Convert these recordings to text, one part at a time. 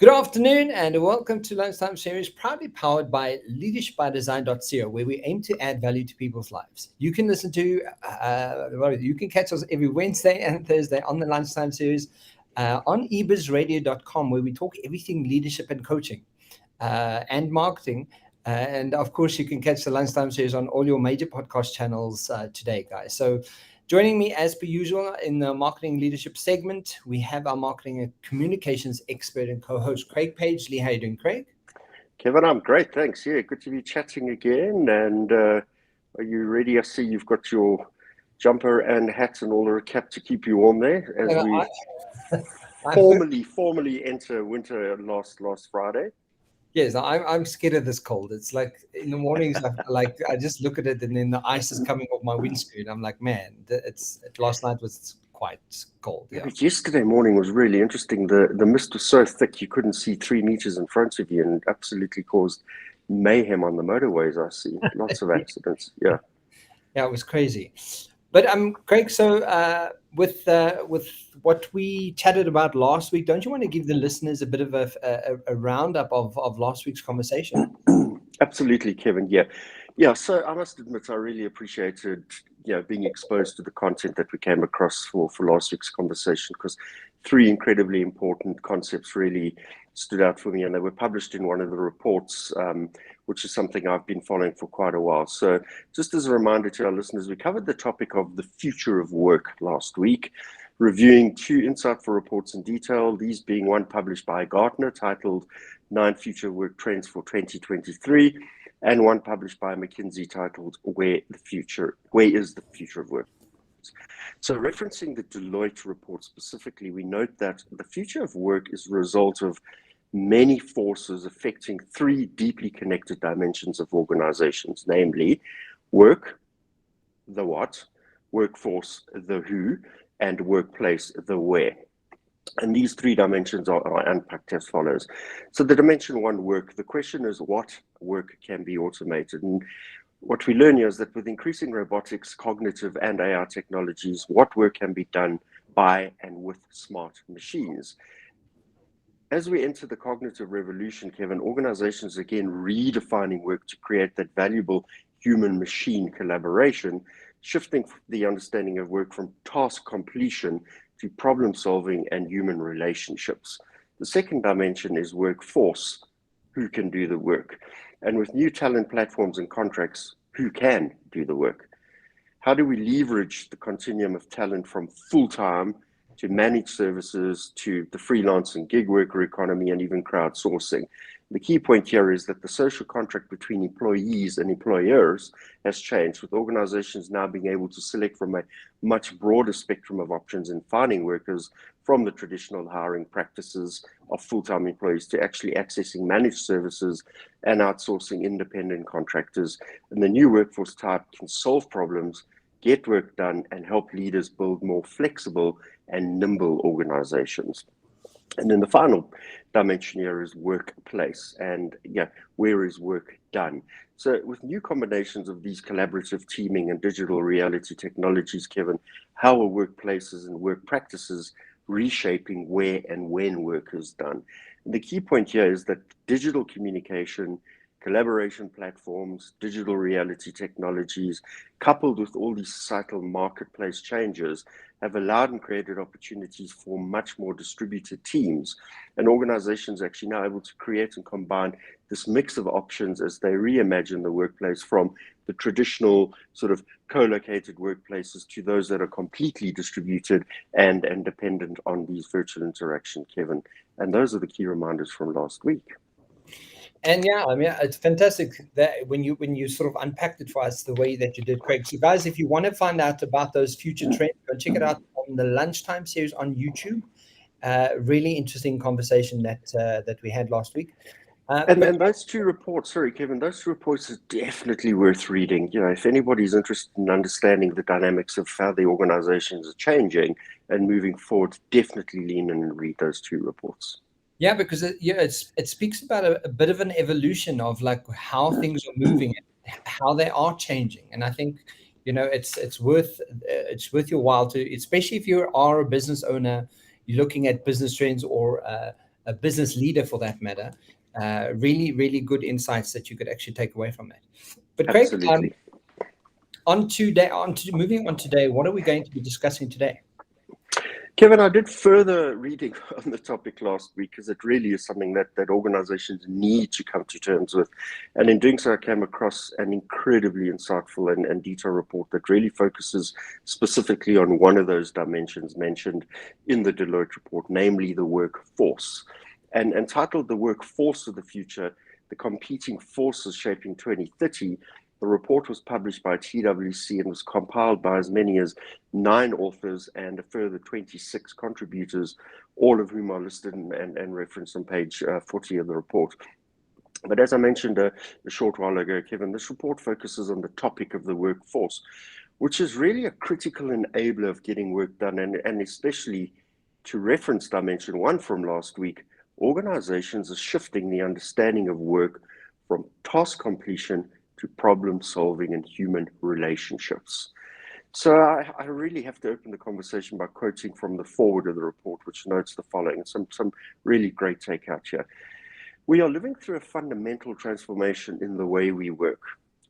Good afternoon and welcome to Lunchtime Series, proudly powered by leadershipbydesign.co, where we aim to add value to people's lives. You can listen to, you can catch us every Wednesday and Thursday on the Lunchtime Series on ebizradio.com, where we talk everything leadership and coaching and marketing. And of course, you can catch the Lunchtime Series on all your major podcast channels today, guys. So joining me as per usual in the marketing leadership segment, we have our marketing and communications expert and co-host, Craig Pagely. How are you doing, Craig? Kevin, I'm great, thanks. Yeah, good to be chatting again. And are you ready? I see you've got your jumper and hat and all the cap to keep you warm there as we formally enter winter last Friday. Yes, I'm scared of this cold. It's like in the mornings, I just look at it and then the ice is coming off my windscreen. I'm like, man, last night was quite cold. Yeah. But yesterday morning was really interesting. The mist was so thick you couldn't see 3 meters in front of you, and absolutely caused mayhem on the motorways. I see lots of accidents. Yeah, it was crazy. But Craig, so with what we chatted about last week, don't you want to give the listeners a bit of a roundup of last week's conversation? Absolutely, Kevin. Yeah. So I must admit, I really appreciated being exposed to the content that we came across for last week's conversation, because 3 incredibly important concepts really stood out for me, and they were published in one of the reports, which is something I've been following for quite a while. So just as a reminder to our listeners, we covered the topic of the future of work last week, reviewing 2 insightful reports in detail, these being one published by Gartner titled 9 Future Work Trends for 2023, and one published by McKinsey titled Where is the Future of Work? So referencing the Deloitte report specifically, we note that the future of work is a result of many forces affecting 3 deeply connected dimensions of organizations, namely work, the what, workforce, the who, and workplace, the where. And these 3 dimensions are unpacked as follows. So the dimension 1, work, the question is what work can be automated? And what we learn here is that with increasing robotics, cognitive and AI technologies, what work can be done by and with smart machines. As we enter the cognitive revolution, Kevin, organizations again redefining work to create that valuable human-machine collaboration, shifting the understanding of work from task completion to problem solving and human relationships. The second dimension is workforce, who can do the work. And with new talent platforms and contracts, who can do the work? How do we leverage the continuum of talent from full-time to managed services to the freelance and gig worker economy and even crowdsourcing? The key point here is that the social contract between employees and employers has changed, with organizations now being able to select from a much broader spectrum of options in finding workers, from the traditional hiring practices of full-time employees to actually accessing managed services and outsourcing independent contractors. And the new workforce type can solve problems, get work done, and help leaders build more flexible and nimble organizations. And then the final dimension here is workplace, and where is work done? So with new combinations of these collaborative teaming and digital reality technologies, Kevin, how are workplaces and work practices reshaping where and when work is done? And the key point here is that digital communication, collaboration platforms, digital reality technologies, coupled with all these societal marketplace changes, have allowed and created opportunities for much more distributed teams. And organizations are actually now able to create and combine this mix of options as they reimagine the workplace, from the traditional sort of co-located workplaces to those that are completely distributed and dependent on these virtual interaction, Kevin. And those are the key reminders from last week. And it's fantastic that when you sort of unpacked it for us the way that you did, Craig. So guys, if you want to find out about those future trends, go check it out on the Lunchtime series on YouTube. Really interesting conversation that we had last week. And those 2 reports, sorry, Kevin, those 2 reports are definitely worth reading. If anybody's interested in understanding the dynamics of how the organizations are changing and moving forward, definitely lean in and read those 2 reports. Yeah, because it speaks about a bit of an evolution of like how things are moving, how they are changing, and I think it's worth your while to, especially if you are a business owner, you're looking at business trends or a business leader for that matter. Really, really good insights that you could actually take away from that. But Craig, Absolutely. moving on today, what are we going to be discussing today? Kevin, I did further reading on the topic last week because it really is something that organizations need to come to terms with. And in doing so, I came across an incredibly insightful and detailed report that really focuses specifically on one of those dimensions mentioned in the Deloitte report, namely the workforce. And titled The Workforce of the Future, the Competing Forces Shaping 2030, the report was published by TWC and was compiled by as many as 9 authors and a further 26 contributors, all of whom are listed and referenced on page 40 of the report. But as I mentioned a short while ago, Kevin, this report focuses on the topic of the workforce, which is really a critical enabler of getting work done, and especially to reference dimension 1 from last week, organizations are shifting the understanding of work from task completion to problem solving and human relationships. So I really have to open the conversation by quoting from the foreword of the report, which notes the following, some really great takeout here. We are living through a fundamental transformation in the way we work.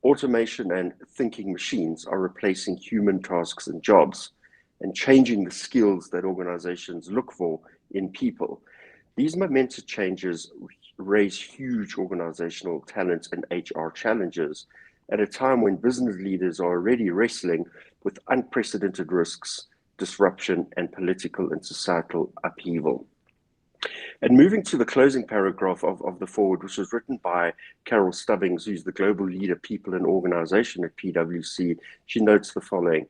Automation and thinking machines are replacing human tasks and jobs and changing the skills that organizations look for in people. These momentous changes raise huge organizational talent and HR challenges at a time when business leaders are already wrestling with unprecedented risks, disruption, and political and societal upheaval. And moving to the closing paragraph of the foreword, which was written by Carol Stubbings, who's the global leader, people and organization at PwC, she notes the following: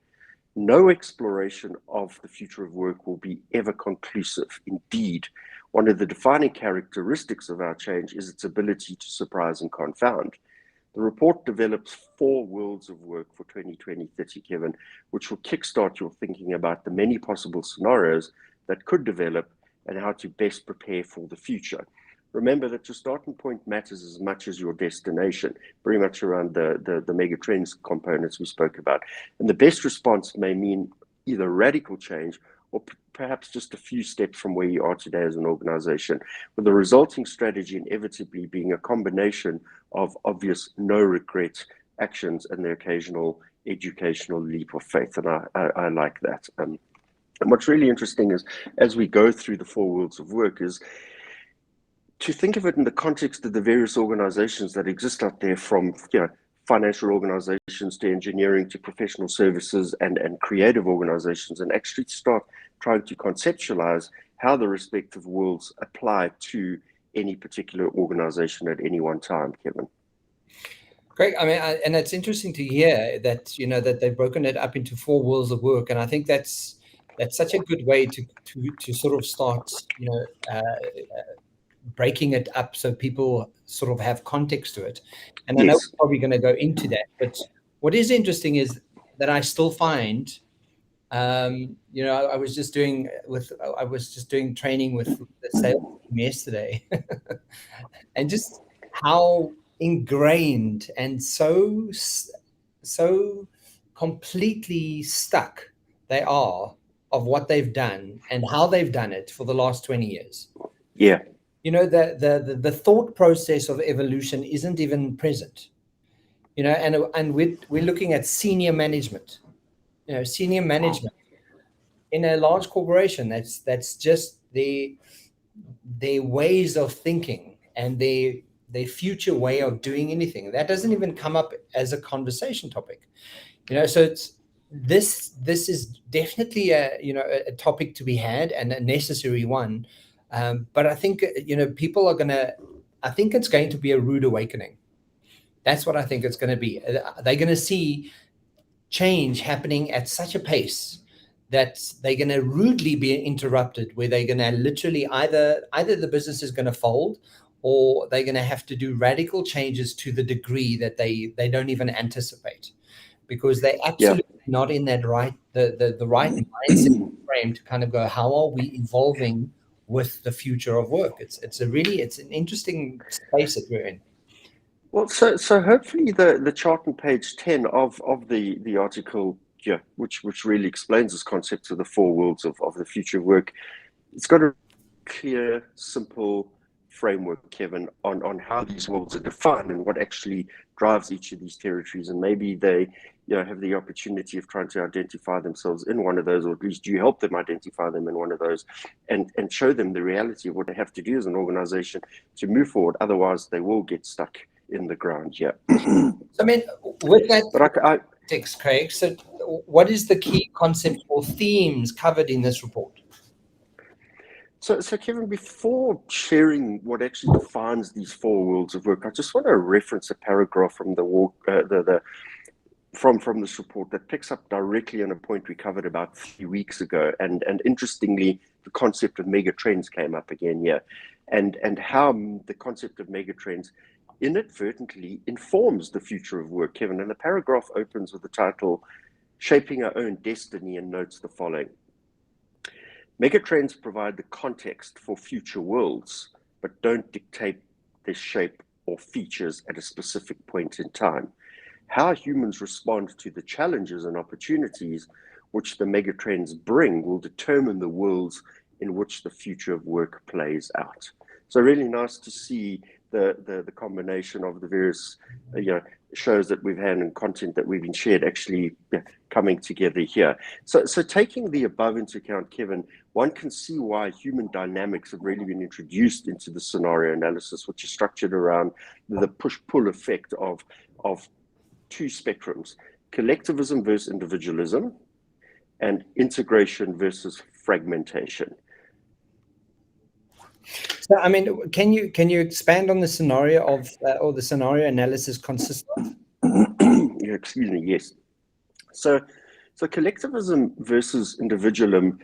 no exploration of the future of work will be ever conclusive. Indeed, one of the defining characteristics of our change is its ability to surprise and confound. The report develops 4 worlds of work for 2020-30, Kevin, which will kickstart your thinking about the many possible scenarios that could develop and how to best prepare for the future. Remember that your starting point matters as much as your destination, very much around the mega trends components we spoke about. And the best response may mean either radical change or perhaps just a few steps from where you are today as an organization, with the resulting strategy inevitably being a combination of obvious no-regret actions and the occasional educational leap of faith. And I like that. And what's really interesting is, as we go through the 4 worlds of work, is to think of it in the context of the various organizations that exist out there, from financial organizations to engineering to professional services and creative organizations, and actually start trying to conceptualize how the respective worlds apply to any particular organization at any one time, Kevin. Great. I mean, and it's interesting to hear that, that they've broken it up into 4 worlds of work. And I think that's such a good way to sort of start, breaking it up so people sort of have context to it. And I know we're probably going to go into that, but what is interesting is that I still find, I was just doing training with the sales team yesterday, and just how ingrained and so completely stuck they are of what they've done and how they've done it for the last 20 years. Yeah. The thought process of evolution isn't even present, and we're looking at senior management, senior management in a large corporation. That's just their ways of thinking and their future way of doing anything. That doesn't even come up as a conversation topic, so it's this is definitely a topic to be had, and a necessary one. But I think, people are I think it's going to be a rude awakening. That's what I think it's going to be. They're going to see change happening at such a pace that they're going to rudely be interrupted, where they're going to literally either the business is going to fold, or they're going to have to do radical changes to the degree that they don't even anticipate, because they're absolutely not in that the right mindset frame to kind of go, how are we evolving with the future of work? It's an interesting space that we're in. Well, so hopefully the chart on page 10 of the article, which really explains this concept of the 4 worlds of the future of work, it's got a clear, simple framework, Kevin, on how these worlds are defined and what actually drives each of these territories. And maybe they, have the opportunity of trying to identify themselves in one of those, or at least you help them identify them in one of those, and show them the reality of what they have to do as an organization to move forward. Otherwise, they will get stuck in the ground here. I mean, with that, But text, Craig, so what is the key concept or themes covered in this report? So Kevin, before sharing what actually defines these four worlds of work, I just want to reference a paragraph from from this report that picks up directly on a point we covered about 3 weeks ago. And interestingly, the concept of mega trends came up again here, and how the concept of mega trends inadvertently informs the future of work, Kevin. And the paragraph opens with the title, "Shaping Our Own Destiny," and notes the following. Megatrends provide the context for future worlds, but don't dictate their shape or features at a specific point in time. How humans respond to the challenges and opportunities which the megatrends bring will determine the worlds in which the future of work plays out. So really nice to see the combination of the various shows that we've had and content that we've been shared actually coming together here. So taking the above into account, Kevin, one can see why human dynamics have really been introduced into the scenario analysis, which is structured around the push-pull effect of two spectrums: collectivism versus individualism, and integration versus fragmentation. So, I mean, can you expand on the scenario of or the scenario analysis consists of? Excuse me. Yes. So collectivism versus individualism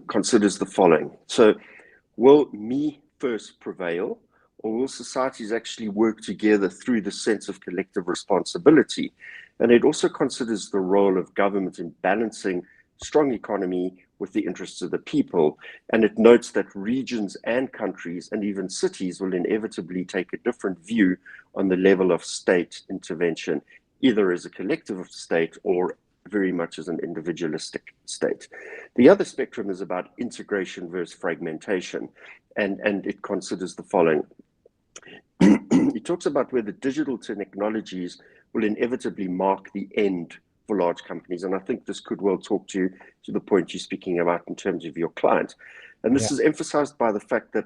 considers the following. So, will me first prevail, or will societies actually work together through the sense of collective responsibility? And it also considers the role of government in balancing strong economy with the interests of the people. And it notes that regions and countries and even cities will inevitably take a different view on the level of state intervention, either as a collective state or very much as an individualistic state. The other spectrum is about integration versus fragmentation, and it considers the following. It talks about where the digital technologies will inevitably mark the end for large companies. And I think this could well talk to the point you're speaking about in terms of your client. And this is emphasized by the fact that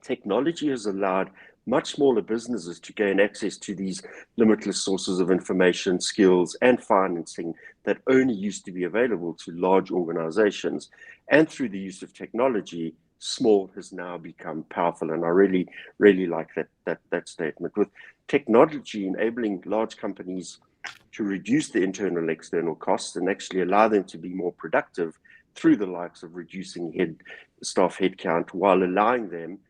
technology has allowed much smaller businesses to gain access to these limitless sources of information, skills, and financing that only used to be available to large organizations. And through the use of technology, small has now become powerful. And I really, really like that statement. With technology enabling large companies to reduce the internal and external costs and actually allow them to be more productive through the likes of reducing staff headcount, while allowing them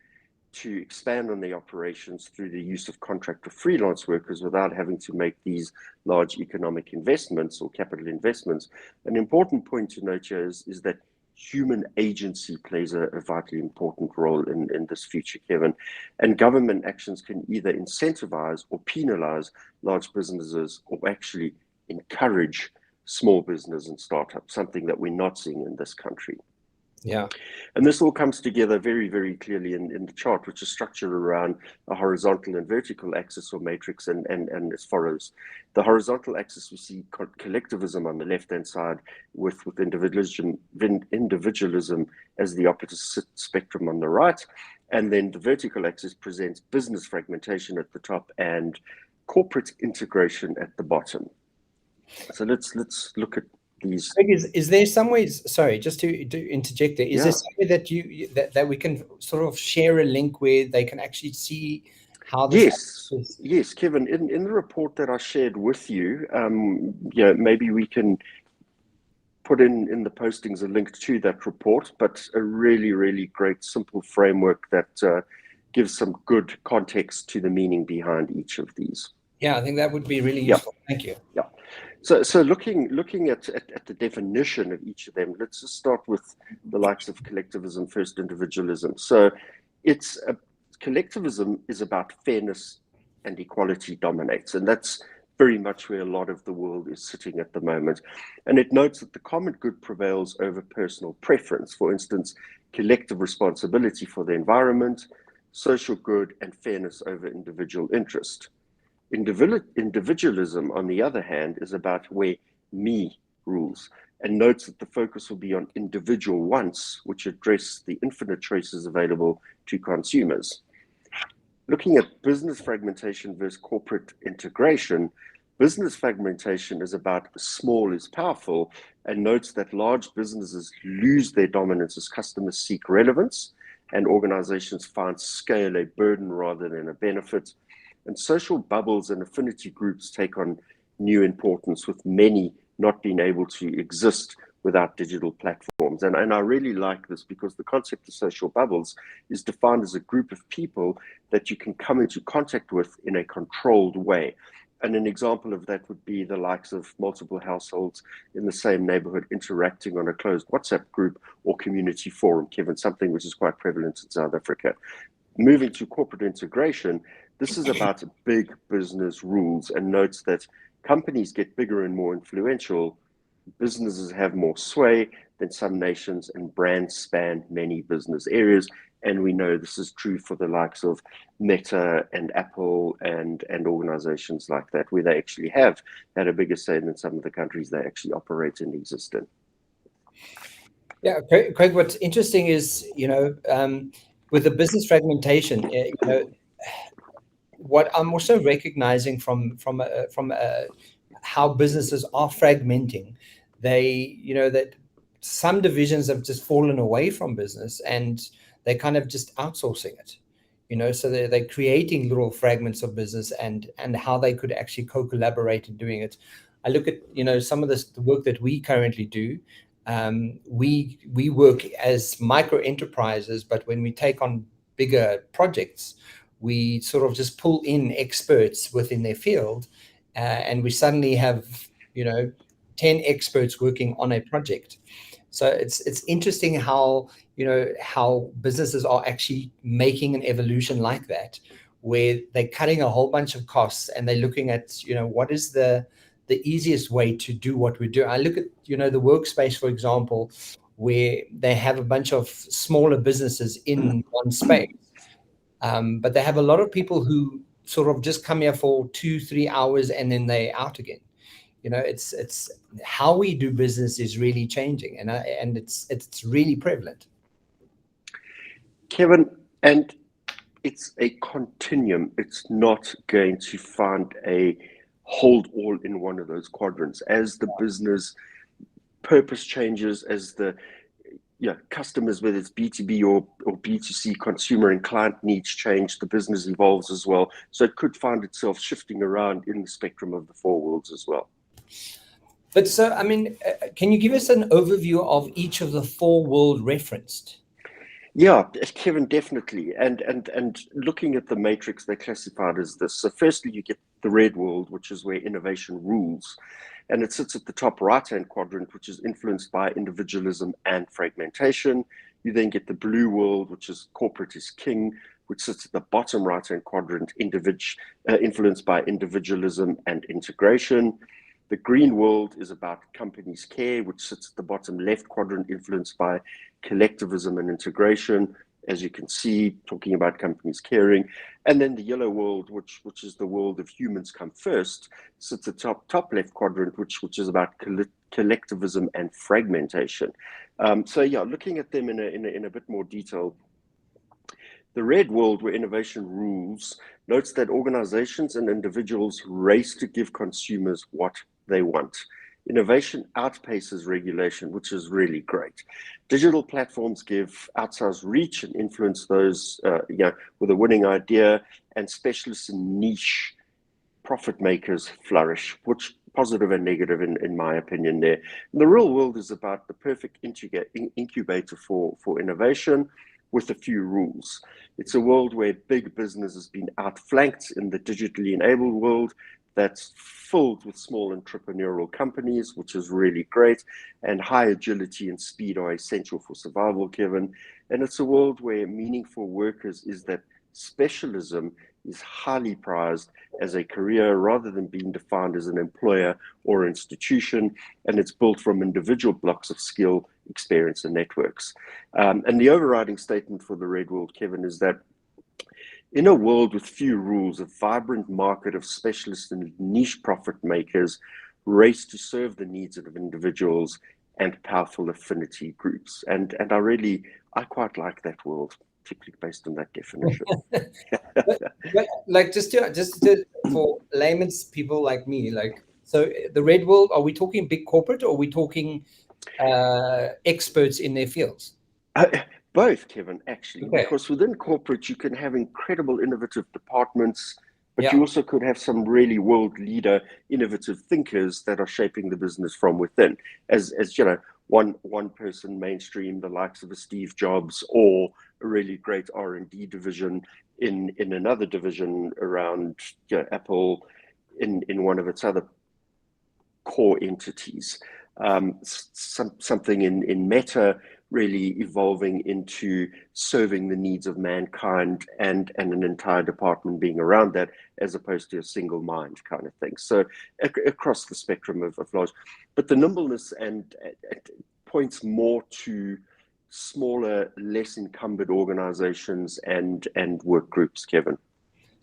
to expand on their operations through the use of contract or freelance workers without having to make these large economic investments or capital investments. An important point to note here is that human agency plays a vitally important role in this future, Kevin. And government actions can either incentivize or penalize large businesses, or actually encourage small business and startups, something that we're not seeing in this country. Yeah. And this all comes together very, very clearly in the chart, which is structured around a horizontal and vertical axis or matrix. And as follows: the horizontal axis, we see collectivism on the left-hand side, with individualism as the opposite spectrum on the right. And then the vertical axis presents business fragmentation at the top and corporate integration at the bottom. So let's look at these. Is there some ways, sorry, just to interject there, is there some way that that we can sort of share a link where they can actually see how this Yes, Kevin, in the report that I shared with you, maybe we can put in the postings a link to that report, but a really, really great simple framework that gives some good context to the meaning behind each of these. Yeah, I think that would be really useful. Thank you. Yeah. So looking at the definition of each of them, let's just start with the likes of collectivism, first individualism. So collectivism is about fairness and equality dominates, and that's very much where a lot of the world is sitting at the moment. And it notes that the common good prevails over personal preference. For instance, collective responsibility for the environment, social good, and fairness over individual interest. Individualism, on the other hand, is about where me rules, and notes that the focus will be on individual wants, which address the infinite choices available to consumers. Looking at business fragmentation versus corporate integration, business fragmentation is about small is powerful, and notes that large businesses lose their dominance as customers seek relevance and organizations find scale a burden rather than a benefit. And social bubbles and affinity groups take on new importance, with many not being able to exist without digital platforms. And I really like this, because the concept of social bubbles is defined as a group of people that you can come into contact with in a controlled way. And an example of that would be the likes of multiple households in the same neighborhood interacting on a closed WhatsApp group or community forum, Kevin, something which is quite prevalent in South Africa. Moving to corporate integration, this is about big business rules, and notes that companies get bigger and more influential, businesses have more sway than some nations, and brands span many business areas. And we know this is true for the likes of Meta and Apple and organizations like that, where they actually have had a bigger say than some of the countries they actually operate and exist in. Yeah, Craig, what's interesting is, with the business fragmentation, what I'm also recognizing from how businesses are fragmenting, that some divisions have just fallen away from business and they kind of just outsourcing it, so they're creating little fragments of business and how they could actually co-collaborate in doing it. I look at, some of the work that we currently do. We work as micro enterprises, but when we take on bigger projects, we sort of just pull in experts within their field, and we suddenly have 10 experts working on a project. So it's interesting how how businesses are actually making an evolution like that, where they're cutting a whole bunch of costs and they're looking at what is the easiest way to do what we do. I look at the workspace, for example, where they have a bunch of smaller businesses in one space, but they have a lot of people who sort of just come here for 2-3 hours and then they're out again. It's how we do business is really changing, and it's really prevalent, Kevin, and it's a continuum. It's not going to find a hold all in one of those quadrants. As the business purpose changes, as the customers, whether it's B2B or B2C, consumer and client needs change, the business evolves as well. So it could find itself shifting around in the spectrum of the four worlds as well. But so, can you give us an overview of each of the four worlds referenced? Yeah, Kevin, definitely. And looking at the matrix, they're classified as this. So firstly, you get the red world, which is where innovation rules. And it sits at the top right-hand quadrant, which is influenced by individualism and fragmentation. You then get the blue world, which is corporate is king, which sits at the bottom right-hand quadrant, influenced by individualism and integration. The green world is about companies care, which sits at the bottom left quadrant, influenced by collectivism and integration, as you can see, talking about companies caring. And then the yellow world, which is the world of humans come first, sits at the top left quadrant, which is about collectivism and fragmentation. So yeah, looking at them in a bit more detail. The red world, where innovation rules, notes that organizations and individuals race to give consumers what they want. Innovation outpaces regulation, which is really great. Digital platforms give outsized reach and influence those with a winning idea, and specialists in niche profit makers flourish, which positive and negative in my opinion there. And the real world is about the perfect incubator for innovation, with a few rules. It's a world where big business has been outflanked in the digitally enabled world that's filled with small entrepreneurial companies, which is really great, and high agility and speed are essential for survival, Kevin. And it's a world where meaningful workers is that specialism is highly prized as a career rather than being defined as an employer or institution, and it's built from individual blocks of skill, experience, and networks. And the overriding statement for the Red World, Kevin, is that in a world with few rules, a vibrant market of specialists and niche profit makers race to serve the needs of individuals and powerful affinity groups. And I quite like that world, particularly based on that definition. but like just to for layman's people like me, like, so the Red World, are we talking big corporate, or are we talking experts in their fields? Both, Kevin, actually, Okay. because within corporate, you can have incredible innovative departments, but Yeah. you also could have some really world leader, innovative thinkers that are shaping the business from within. As you know, one person mainstream, the likes of a Steve Jobs, or a really great R&D division in another division around, you know, Apple in one of its other core entities. Something in Meta really evolving into serving the needs of mankind, and an entire department being around that, as opposed to a single mind kind of thing. So across the spectrum of large, but the nimbleness and it points more to smaller, less encumbered organizations and work groups, Kevin.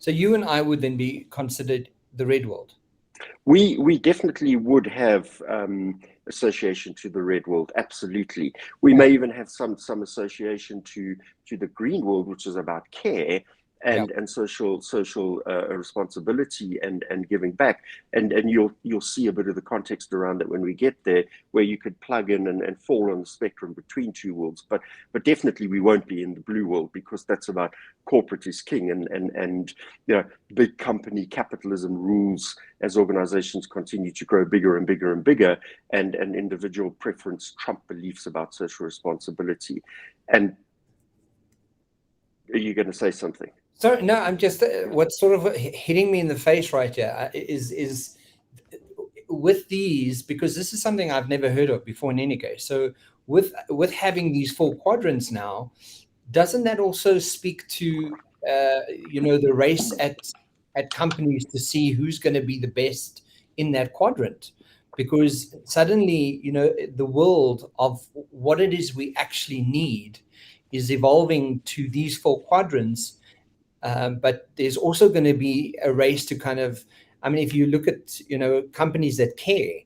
So you and I would then be considered the Red World. We definitely would have association to the Red World, absolutely. We may even have some association to the Green World, which is about care and social responsibility and giving back. And you'll see a bit of the context around that when we get there, where you could plug in and fall on the spectrum between two worlds. But definitely we won't be in the Blue World, because that's about corporate is king, and you know, big company capitalism rules as organizations continue to grow bigger and bigger and bigger, and individual preference trump beliefs about social responsibility. And are you going to say something? So no, I'm just what's sort of hitting me in the face right here is with these, because this is something I've never heard of before in any case. So with having these 4 quadrants now, doesn't that also speak to you know, the race at companies to see who's going to be the best in that quadrant? Because suddenly, you know, the world of what it is we actually need is evolving to these 4 quadrants. But there's also going to be a race to kind of, I mean, if you look at, you know, companies that care,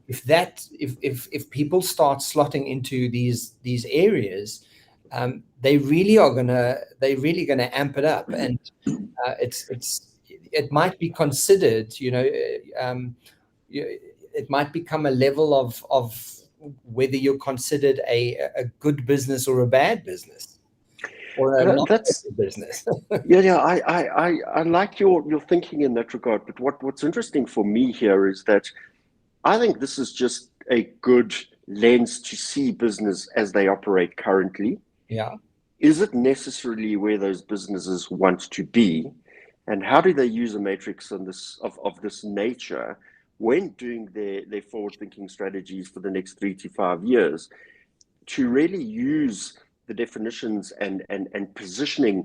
if people start slotting into these areas, they really gonna amp it up, and it might be considered, you know, it might become a level of whether you're considered a good business or a bad business, or a not good business. Yeah. I like your thinking in that regard. But what's interesting for me here is that I think this is just a good lens to see business as they operate currently. Yeah. Is it necessarily where those businesses want to be? And how do they use a matrix of this nature when doing their forward-thinking strategies for the next 3 to 5 years, to really use the definitions and positioning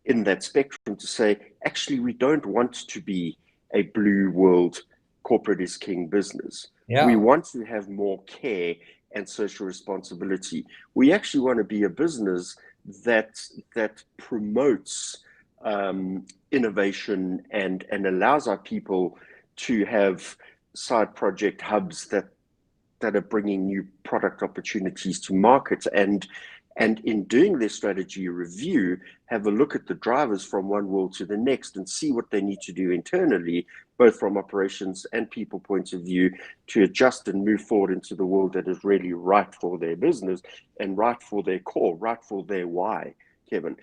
in that spectrum to say, actually, we don't want to be a blue world corporate is king business. Yeah. We want to have more care and social responsibility. We actually want to be a business that promotes innovation and allows our people to have side project hubs that are bringing new product opportunities to market, and in doing their strategy review, have a look at the drivers from one world to the next and see what they need to do internally, both from operations and people point of view, to adjust and move forward into the world that is really right for their business and right for their core, right for their why, Kevin.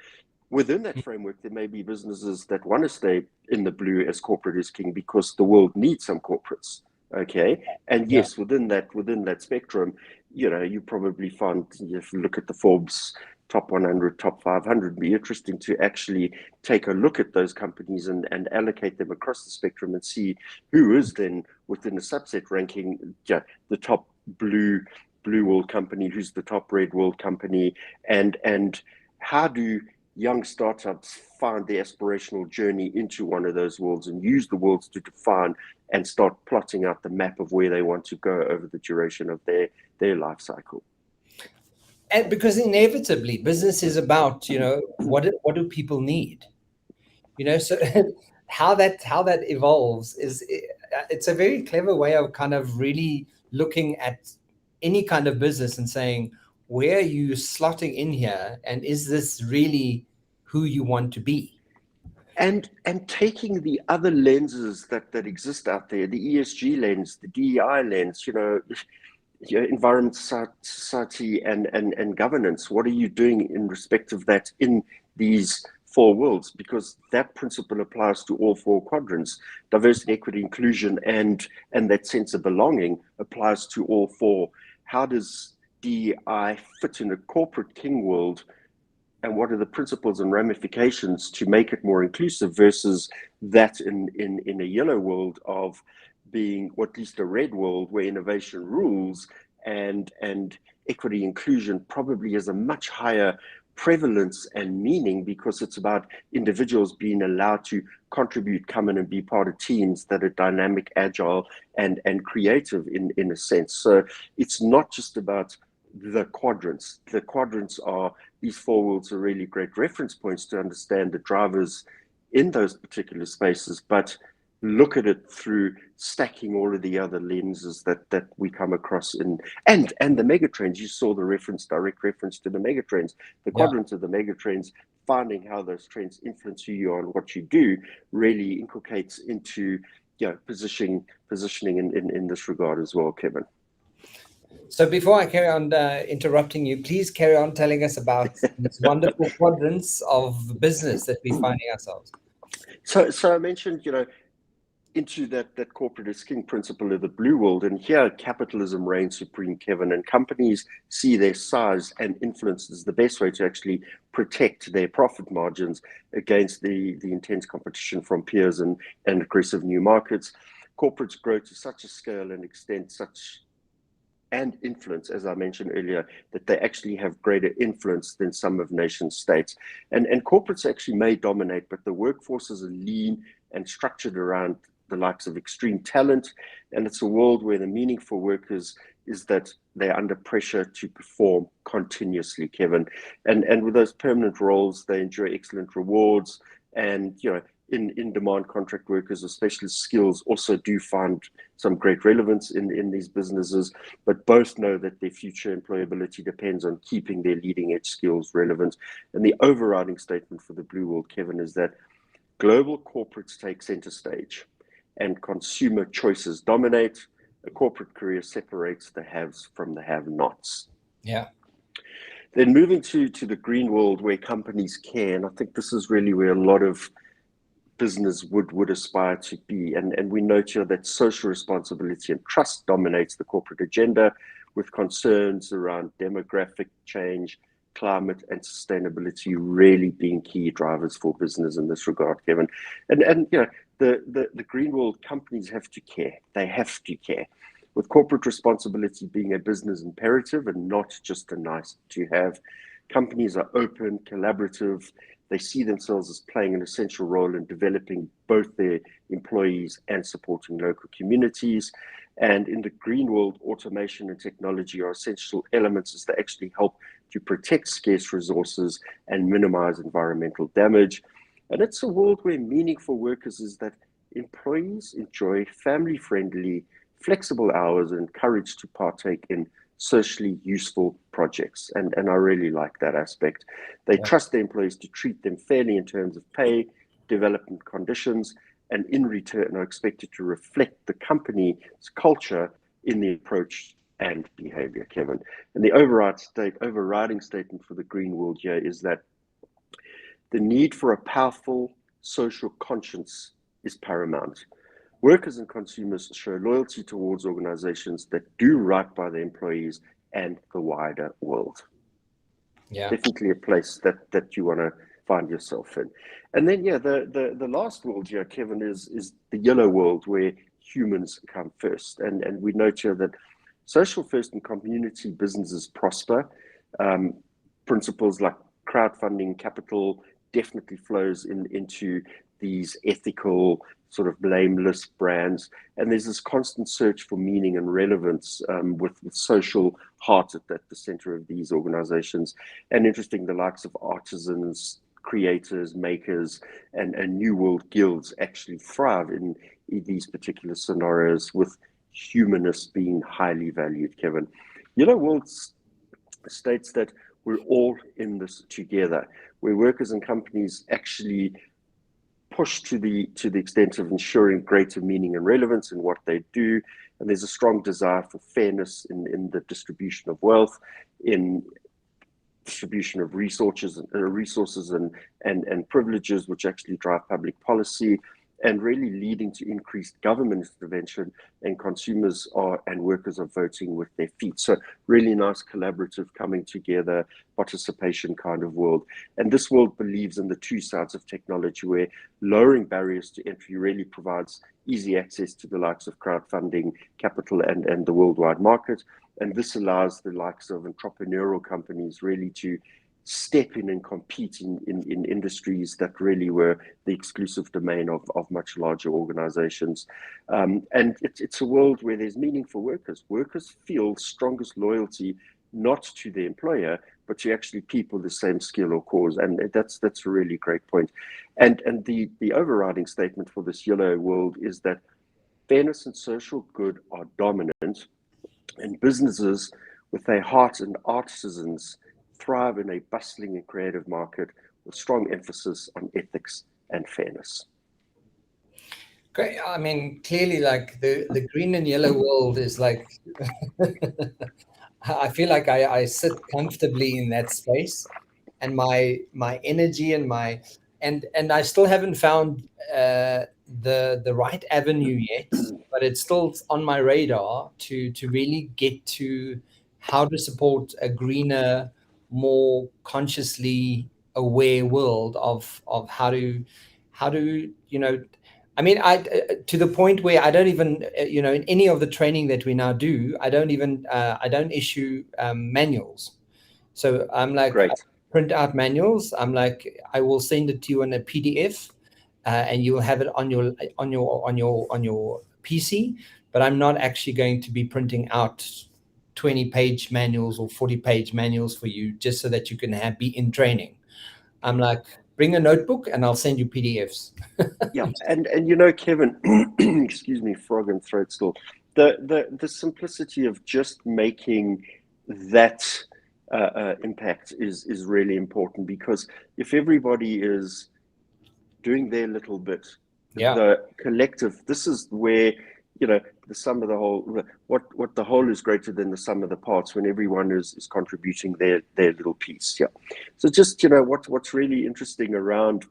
Within that framework, there may be businesses that want to stay in the blue as corporate is king because the world needs some corporates. Okay. And yes, within that spectrum, you know, you probably find, if you look at the Forbes top 100, top 500, it'd be interesting to actually take a look at those companies and allocate them across the spectrum and see who is then within the subset ranking, the top blue world company, who's the top red world company, and how do young startups find their aspirational journey into one of those worlds and use the worlds to define and start plotting out the map of where they want to go over the duration of their life cycle. And because inevitably business is about, what do people need? So how that evolves it's a very clever way of kind of really looking at any kind of business and saying, where are you slotting in here, and is this really who you want to be? And taking the other lenses that exist out there, the ESG lens, the DEI lens, environment, society, and governance. What are you doing in respect of that in these four worlds? Because that principle applies to all four quadrants. Diversity, equity, inclusion, and that sense of belonging applies to all four. How does DEI fit in a corporate king world? And what are the principles and ramifications to make it more inclusive versus that in a yellow world of being, or at least a red world, where innovation rules and equity inclusion probably has a much higher prevalence and meaning, because it's about individuals being allowed to contribute, come in and be part of teams that are dynamic, agile, and creative in a sense. So it's not just about the quadrants. The quadrants are, these four worlds are really great reference points to understand the drivers in those particular spaces, but look at it through stacking all of the other lenses that we come across in, and the megatrends. You saw the direct reference to the megatrends, the quadrants of the megatrends, finding how those trends influence who you are and what you do really inculcates into positioning in this regard as well, Kevin. So before I carry on interrupting you, please carry on telling us about these wonderful quadrants of business that we're finding ourselves. So I mentioned, into that corporate is king principle of the blue world, and here capitalism reigns supreme, Kevin, and companies see their size and influence as the best way to actually protect their profit margins against the intense competition from peers and aggressive new markets. Corporates grow to such a scale and extent and influence, as I mentioned earlier, that they actually have greater influence than some of nation states. And corporates actually may dominate, but the workforces are lean and structured around the likes of extreme talent. And it's a world where the meaning for workers is that they're under pressure to perform continuously, Kevin. And with those permanent roles, they enjoy excellent rewards. And, in-demand contract workers or specialist skills also do find some great relevance in these businesses, but both know that their future employability depends on keeping their leading edge skills relevant. And the overriding statement for the blue world, Kevin, is that global corporates take center stage and consumer choices dominate. A corporate career separates the haves from the have-nots. Yeah. Then moving to the green world, where companies care, and I think this is really where a lot of business would aspire to be. And we note here that social responsibility and trust dominates the corporate agenda, with concerns around demographic change, climate, and sustainability really being key drivers for business in this regard, Kevin. And the green world companies have to care. They have to care, with corporate responsibility being a business imperative and not just a nice to have. Companies are open, collaborative. They see themselves as playing an essential role in developing both their employees and supporting local communities. And in the green world, automation and technology are essential elements as they actually help to protect scarce resources and minimize environmental damage. And it's a world where meaningful workers is that employees enjoy family-friendly, flexible hours and encouraged to partake in socially useful projects. And I really like that aspect. They trust their employees to treat them fairly in terms of pay, development conditions, and in return are expected to reflect the company's culture in the approach and behavior, Kevin. And the overriding statement for the green world here is that the need for a powerful social conscience is paramount. Workers and consumers show loyalty towards organizations that do right by their employees and the wider world. Yeah. Definitely a place that you want to find yourself in. And then, the last world here, Kevin, is the yellow world, where humans come first. And we note here that social first and community businesses prosper. Principles like crowdfunding capital definitely flows into these ethical, sort of blameless brands. And there's this constant search for meaning and relevance with social heart at the center of these organizations. And interesting, the likes of artisans, creators, makers, and New World guilds actually thrive in these particular scenarios, with humanists being highly valued, Kevin. Yellow World states that we're all in this together, where workers and companies actually push to the extent of ensuring greater meaning and relevance in what they do. And there's a strong desire for fairness in the distribution of wealth, in distribution of resources and privileges, which actually drive public policy, and really leading to increased government intervention, and consumers and workers are voting with their feet. So really nice collaborative coming together, participation kind of world. And this world believes in the two sides of technology, where lowering barriers to entry really provides easy access to the likes of crowdfunding capital and the worldwide market. And this allows the likes of entrepreneurial companies really to step in and compete in industries that really were the exclusive domain of much larger organizations. And it's a world where there's meaning for workers. Workers feel strongest loyalty not to the employer, but to actually people the same skill or cause. And that's a really great point. And the overriding statement for this yellow world is that fairness and social good are dominant, and businesses with their heart and artisans thrive in a bustling and creative market with strong emphasis on ethics and fairness. Great. I mean, clearly, like the green and yellow world is like, I feel like I sit comfortably in that space, and my energy and I still haven't found the right avenue yet, but it's still on my radar to really get to how to support a greener, more consciously aware world of how to I mean, to the point where I don't even in any of the training that we now do, I don't issue manuals. So I'm like, Great. I print out manuals. I'm like, I will send it to you in a PDF, and you'll have it on your PC. But I'm not actually going to be printing out 20-page manuals or 40-page manuals for you just so that you can be in training. I'm like, bring a notebook and I'll send you PDFs. Yeah, and Kevin, excuse me, frog and throat still. The simplicity of just making that impact is really important, because if everybody is doing their little bit, the collective, this is where the sum of the whole, what the whole is greater than the sum of the parts, when everyone is contributing their little piece. Yeah. So just what's really interesting around,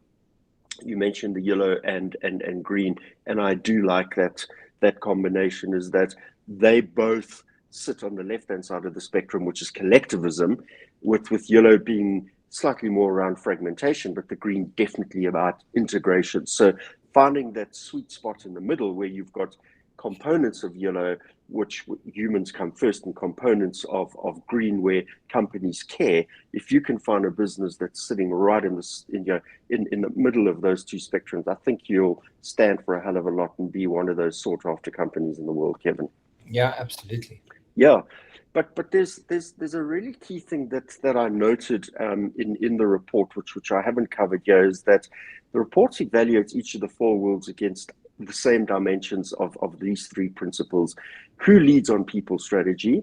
you mentioned the yellow and green, and I do like that combination, is that they both sit on the left-hand side of the spectrum, which is collectivism, with yellow being slightly more around fragmentation, but the green definitely about integration. So finding that sweet spot in the middle, where you've got components of yellow, which humans come first, and components of green, where companies care. If you can find a business that's sitting right in the middle of those two spectrums, I think you'll stand for a hell of a lot and be one of those sought after companies in the world, Kevin. Yeah, absolutely. Yeah, but there's a really key thing that I noted in the report, which I haven't covered here, is that the report evaluates each of the four worlds against the same dimensions of these three principles. Who leads on people strategy?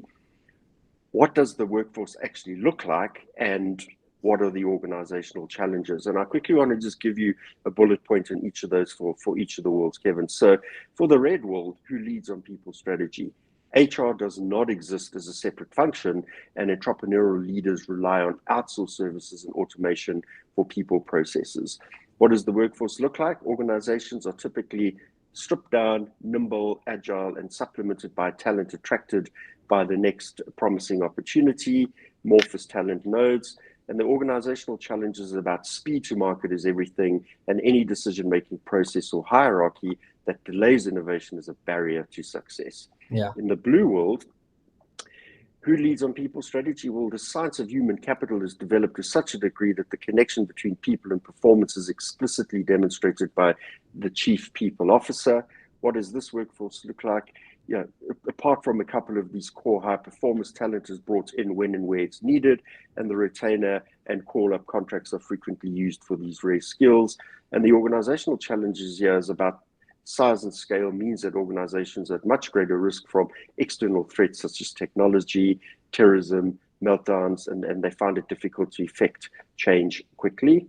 What does the workforce actually look like? And what are the organizational challenges? And I quickly want to just give you a bullet point in each of those for each of the worlds, Kevin. So for the red world, who leads on people strategy? HR does not exist as a separate function, and entrepreneurial leaders rely on outsourced services and automation for people processes. What does the workforce look like? Organizations are typically stripped down, nimble, agile, and supplemented by talent attracted by the next promising opportunity, amorphous talent nodes. And the organizational challenges about speed to market is everything, and any decision-making process or hierarchy that delays innovation is a barrier to success. Yeah. In the blue world, Who leads on people strategy? Well, the science of human capital is developed to such a degree that the connection between people and performance is explicitly demonstrated by the chief people officer. What does this workforce look like? Apart from a couple of these core high performers, talent is brought in when and where it's needed, and the retainer and call-up contracts are frequently used for these rare skills. And the organizational challenges here is about size and scale means that organizations are at much greater risk from external threats such as technology, terrorism, meltdowns, and they find it difficult to effect change quickly.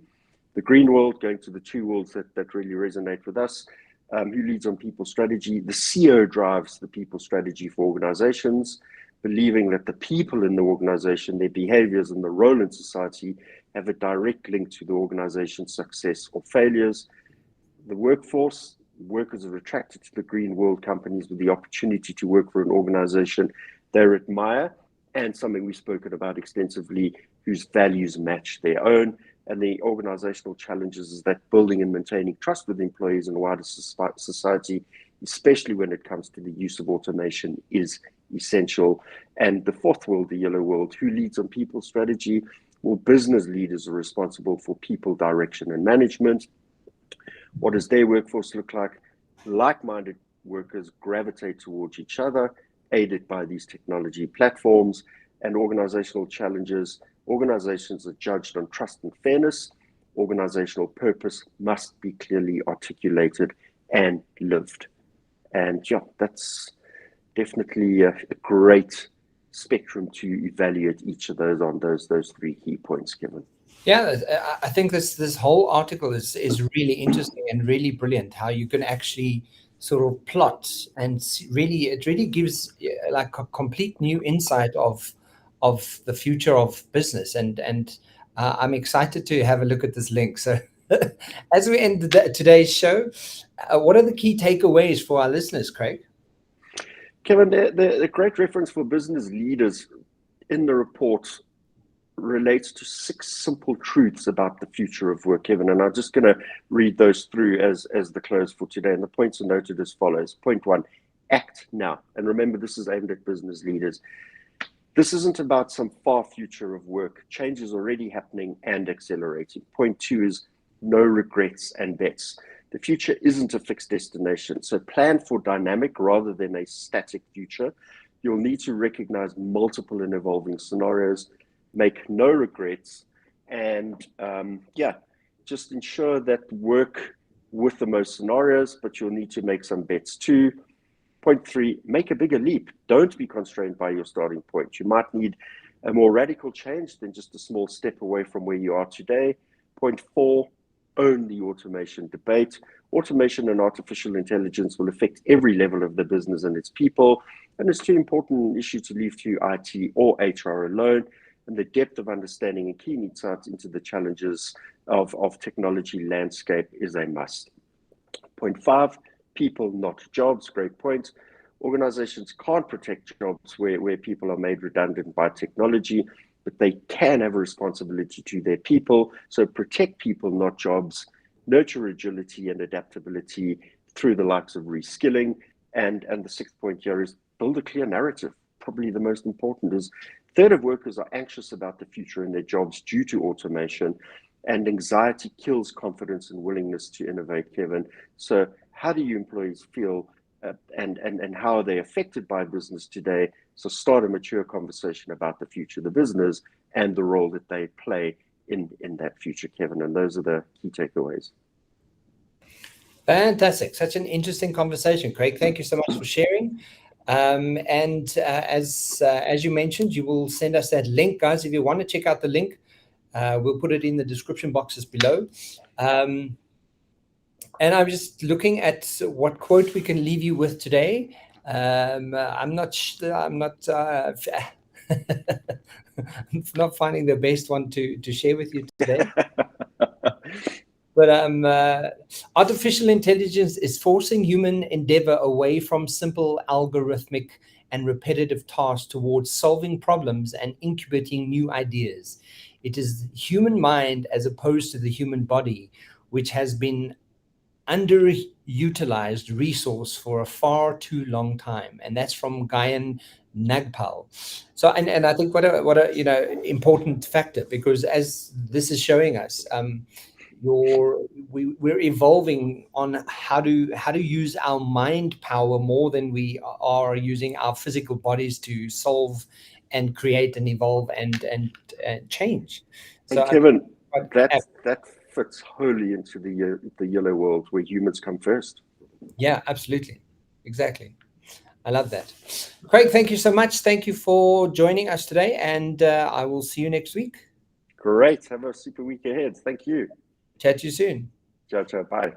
The green world, going to the two worlds that really resonate with us. Who leads on people strategy? The CEO drives the people strategy for organizations, believing that the people in the organization, their behaviors and the role in society have a direct link to the organization's success or failures. The workforce, workers are attracted to the green world companies with the opportunity to work for an organization they admire and something we've spoken about extensively, whose values match their own. And the organizational challenges is that building and maintaining trust with employees and wider society, especially when it comes to the use of automation, is essential. And the fourth world, the yellow world, who leads on people strategy? Well, business leaders are responsible for people direction and management. What does their workforce look like? Like-minded workers gravitate towards each other, aided by these technology platforms. And organizational challenges. Organizations are judged on trust and fairness. Organizational purpose must be clearly articulated and lived. And yeah, that's definitely a great spectrum to evaluate each of those on those three key points, Kevin. Yeah, I think this whole article is really interesting and really brilliant. How you can actually sort of plot and it really gives like a complete new insight of the future of business, and I'm excited to have a look at this link. So as we end today's show, what are the key takeaways for our listeners, Craig? Kevin, the great reference for business leaders in the report relates to 6 simple truths about the future of work, Kevin, and I'm just going to read those through as the close for today. And the points are noted as follows. Point 1, act now. And remember, this is aimed at business leaders. This isn't about some far future of work. Change is already happening and accelerating. Point 2 is no regrets and bets. The future isn't a fixed destination, so plan for dynamic rather than a static future. You'll need to recognize multiple and evolving scenarios, make no regrets, and just ensure that work with the most scenarios, but you'll need to make some bets too. Point 3, make a bigger leap. Don't be constrained by your starting point. You might need a more radical change than just a small step away from where you are today. Point 4, own the automation debate. Automation and artificial intelligence will affect every level of the business and its people, and it's too important an issue to leave to IT or HR alone. And the depth of understanding and keen insights into the challenges of technology landscape is a must. Point 5, people, not jobs. Great point. Organizations can't protect jobs where people are made redundant by technology, but they can have a responsibility to their people. So protect people, not jobs. Nurture agility and adaptability through the likes of reskilling. And the 6th point here is build a clear narrative. Probably the most important is a third of workers are anxious about the future in their jobs due to automation, and anxiety kills confidence and willingness to innovate, Kevin. So how do you employees feel and how are they affected by business today? So start a mature conversation about the future of the business and the role that they play in that future, Kevin. And those are the key takeaways. Fantastic. Such an interesting conversation, Craig. Thank you so much for sharing. As you mentioned, you will send us that link, guys. If you want to check out the link, we'll put it in the description boxes below. And I'm just looking at what quote we can leave you with today. I'm not finding the best one to share with you today. But artificial intelligence is forcing human endeavor away from simple algorithmic and repetitive tasks towards solving problems and incubating new ideas. It is the human mind as opposed to the human body, which has been underutilized resource for a far too long time. And that's from Guyan NAGPAL. So, and I think what a important factor, because as this is showing us, we're evolving on how to use our mind power more than we are using our physical bodies to solve and create and evolve and change. So Kevin, that fits wholly into the yellow world where humans come first. Yeah, absolutely, exactly. I love that. Craig, thank you so much. Thank you for joining us today, and I will see you next week. Great. Have a super week ahead. Thank you. Chat to you soon. Ciao, ciao. Bye.